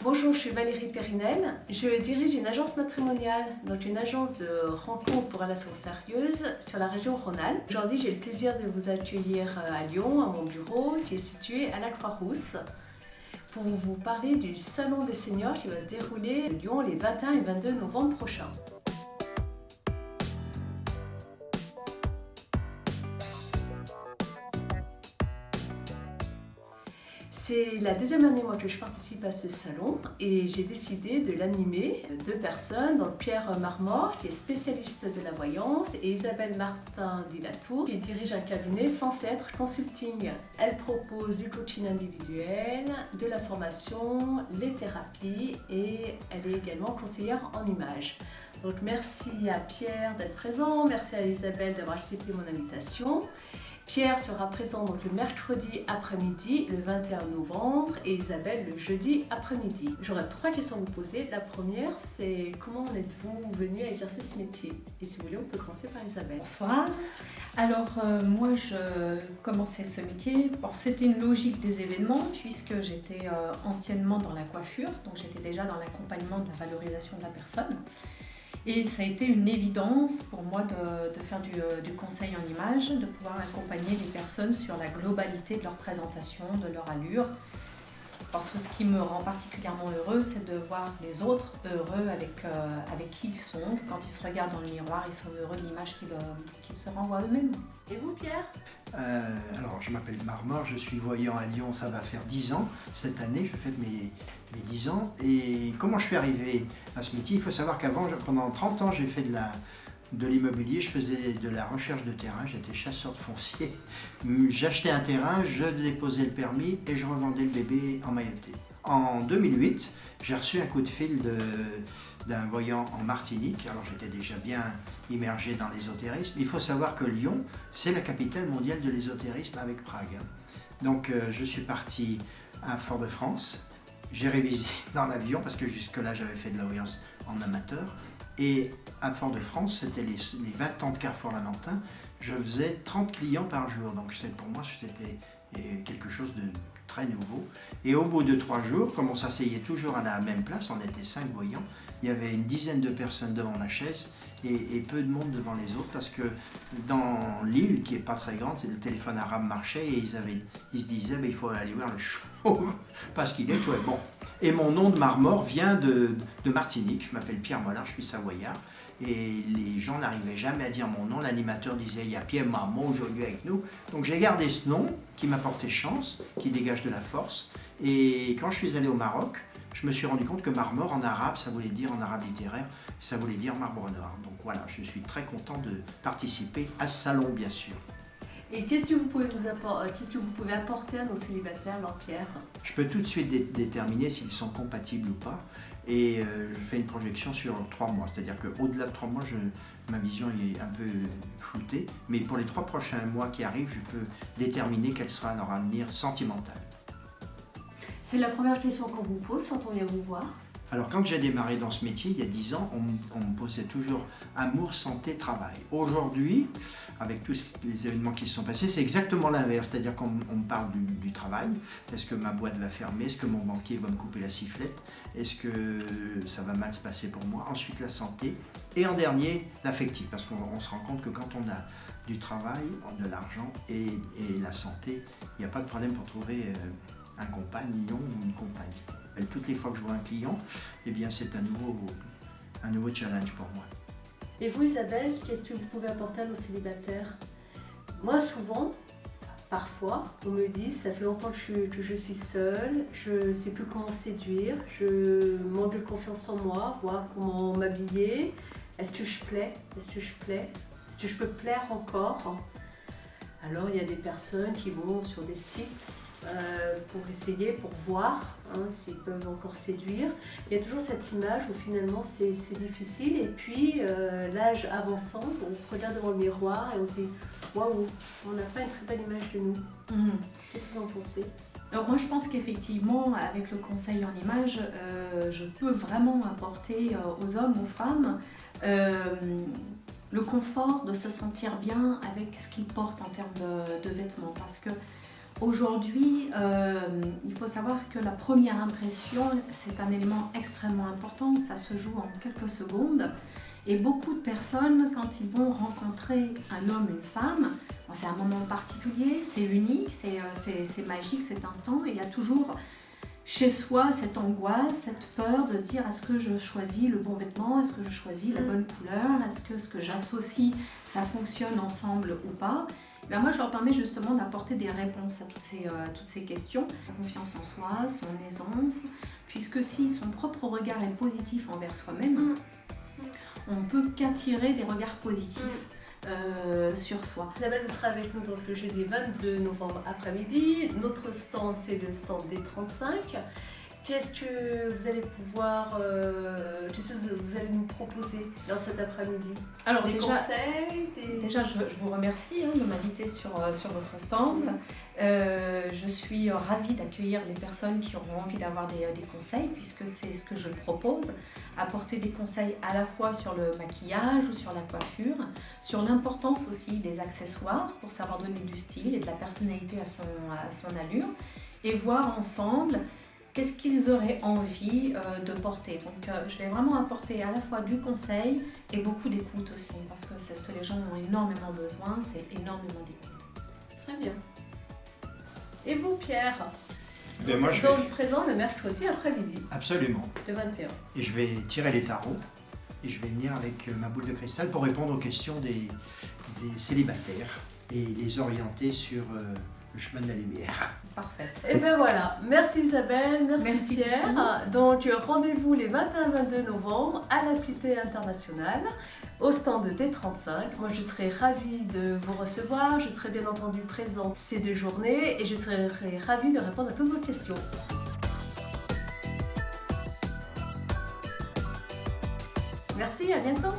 Bonjour, je suis Valérie Périnel. Je dirige une agence matrimoniale, donc une agence de rencontres pour relations sérieuses sur la région Rhône-Alpes. Aujourd'hui, j'ai le plaisir de vous accueillir à Lyon, à mon bureau, qui est situé à la Croix-Rousse, pour vous parler du Salon des seniors qui va se dérouler à Lyon les 21 et 22 novembre prochains. C'est la deuxième année moi, que je participe à ce salon et j'ai décidé de l'animer. Deux personnes, donc Pierre Marmor qui est spécialiste de la voyance et Isabelle Martin Dilatour qui dirige un cabinet censé être consulting. Elle propose du coaching individuel, de la formation, les thérapies et elle est également conseillère en images. Donc merci à Pierre d'être présent, merci à Isabelle d'avoir accepté mon invitation. Pierre sera présent donc le mercredi après-midi, le 21 novembre, et Isabelle le jeudi après-midi. J'aurais trois questions à vous poser. La première, c'est comment en êtes-vous venu à exercer ce métier? Et si vous voulez, on peut commencer par Isabelle. Bonsoir. Alors, moi, je commençais ce métier. Bon, c'était une logique des événements, puisque j'étais anciennement dans la coiffure, donc j'étais déjà dans l'accompagnement de la valorisation de la personne. Et ça a été une évidence pour moi de faire du conseil en images, de pouvoir accompagner les personnes sur la globalité de leur présentation, de leur allure. Parce que ce qui me rend particulièrement heureux, c'est de voir les autres heureux avec qui ils sont. Quand ils se regardent dans le miroir, ils sont heureux de l'image qu'ils se renvoient eux-mêmes. Et vous, Pierre? Alors, je m'appelle Marmor, je suis voyant à Lyon, ça va faire 10 ans. Cette année, je fête mes 10 ans. Et comment je suis arrivé à ce métier? Il faut savoir qu'avant, pendant 30 ans, j'ai fait de l'immobilier, je faisais de la recherche de terrain, j'étais chasseur de foncier. J'achetais un terrain, je déposais le permis et je revendais le bébé emmailloté. En 2008, j'ai reçu un coup de fil d'un voyant en Martinique. Alors j'étais déjà bien immergé dans l'ésotérisme. Il faut savoir que Lyon, c'est la capitale mondiale de l'ésotérisme avec Prague. Donc je suis parti à Fort-de-France. J'ai révisé dans l'avion parce que jusque-là j'avais fait de la voyance en amateur. Et à Fort-de-France, c'était les 20 ans de Carrefour Lamentin, je faisais 30 clients par jour. Donc pour moi, c'était quelque chose de très nouveau. Et au bout de 3 jours, comme on s'asseyait toujours à la même place, on était 5 voyants, il y avait une dizaine de personnes devant ma chaise et peu de monde devant les autres parce que dans l'île, qui n'est pas très grande, le téléphone arabe marchait et ils se disaient il faut aller voir le chauve parce qu'il est chouette. Bon. Et mon nom de Marmor vient de Martinique, je m'appelle Pierre Mollard, je suis savoyard. Et les gens n'arrivaient jamais à dire mon nom. L'animateur disait il y a Pierre Marmor aujourd'hui avec nous. Donc j'ai gardé ce nom qui m'a porté chance, qui dégage de la force. Et quand je suis allé au Maroc, je me suis rendu compte que Marmor en arabe, ça voulait dire, en arabe littéraire, ça voulait dire marbre noir. Donc voilà, je suis très content de participer à ce salon, bien sûr. Et qu'est-ce que vous pouvez apporter à nos célibataires, alors Pierre? Je peux tout de suite déterminer s'ils sont compatibles ou pas. Et je fais une projection sur 3 mois. C'est-à-dire qu'au-delà de 3 mois, ma vision est un peu floutée. Mais pour les 3 prochains mois qui arrivent, je peux déterminer quel sera leur avenir sentimental. C'est la première question qu'on vous pose quand on vient vous voir. Alors quand j'ai démarré dans ce métier, il y a 10 ans, on me posait toujours amour, santé, travail. Aujourd'hui, avec tous les événements qui se sont passés, c'est exactement l'inverse. C'est-à-dire qu'on me parle du travail. Est-ce que ma boîte va fermer? Est-ce que mon banquier va me couper la sifflette? Est-ce que ça va mal se passer pour moi? Ensuite la santé. Et en dernier, l'affectif. Parce qu'on se rend compte que quand on a du travail, de l'argent et la santé, il n'y a pas de problème pour trouver un compagnon ou une compagne. Toutes les fois que je vois un client, eh bien c'est un nouveau challenge pour moi. Et vous, Isabelle, qu'est-ce que vous pouvez apporter à nos célibataires? Moi, souvent, parfois, on me dit, ça fait longtemps que je suis seule, je ne sais plus comment séduire, je manque de confiance en moi, voir comment m'habiller, est-ce que je plais? Est-ce que je plais? Est-ce que je peux plaire encore? Alors, il y a des personnes qui vont sur des sites pour essayer, pour voir s'ils peuvent encore séduire. Il y a toujours cette image où finalement c'est difficile et puis l'âge avançant, on se regarde devant le miroir et on se dit waouh, on n'a pas une très belle image de nous. Qu'est-ce que vous en pensez? Alors moi je pense qu'effectivement avec le conseil en images, je peux vraiment apporter aux hommes, aux femmes le confort de se sentir bien avec ce qu'ils portent en termes de vêtements parce que Aujourd'hui, il faut savoir que la première impression, c'est un élément extrêmement important. Ça se joue en quelques secondes. Et beaucoup de personnes, quand ils vont rencontrer un homme, une femme, bon, c'est un moment particulier, c'est unique, c'est magique cet instant. Et il y a toujours chez soi cette angoisse, cette peur de se dire est-ce que je choisis le bon vêtement, est-ce que je choisis la bonne couleur, est-ce que ce que j'associe, ça fonctionne ensemble ou pas. Ben moi, je leur permets justement d'apporter des réponses à toutes ces questions. La confiance en soi, son aisance, puisque si son propre regard est positif envers soi-même, on peut qu'attirer des regards positifs sur soi. Isabelle vous sera avec nous donc le jeudi 22 novembre après-midi. Notre stand, c'est le stand des 35. Qu'est-ce que vous allez pouvoir, qu'est-ce que vous allez nous proposer lors de cet après-midi? Alors des conseils Déjà, je vous remercie de m'inviter sur votre stand. Je suis ravie d'accueillir les personnes qui auront envie d'avoir des conseils, puisque c'est ce que je propose, apporter des conseils à la fois sur le maquillage ou sur la coiffure, sur l'importance aussi des accessoires pour savoir donner du style et de la personnalité à son allure, et voir ensemble qu'est-ce qu'ils auraient envie de porter. Donc je vais vraiment apporter à la fois du conseil et beaucoup d'écoute aussi, parce que c'est ce que les gens ont énormément besoin, c'est énormément d'écoute. Très bien. Et vous, Pierre? Moi, je donc vais... présent le mercredi après-midi. Absolument. Le 21. Et je vais tirer les tarots et je vais venir avec ma boule de cristal pour répondre aux questions des célibataires et les orienter sur le chemin de la lumière. Parfait. Et ben voilà, merci Isabelle, merci Pierre. beaucoup. Donc rendez-vous les 21-22 novembre à la Cité Internationale, au stand D35. Moi je serai ravie de vous recevoir, je serai bien entendu présente ces 2 journées et je serai ravie de répondre à toutes vos questions. Merci, à bientôt.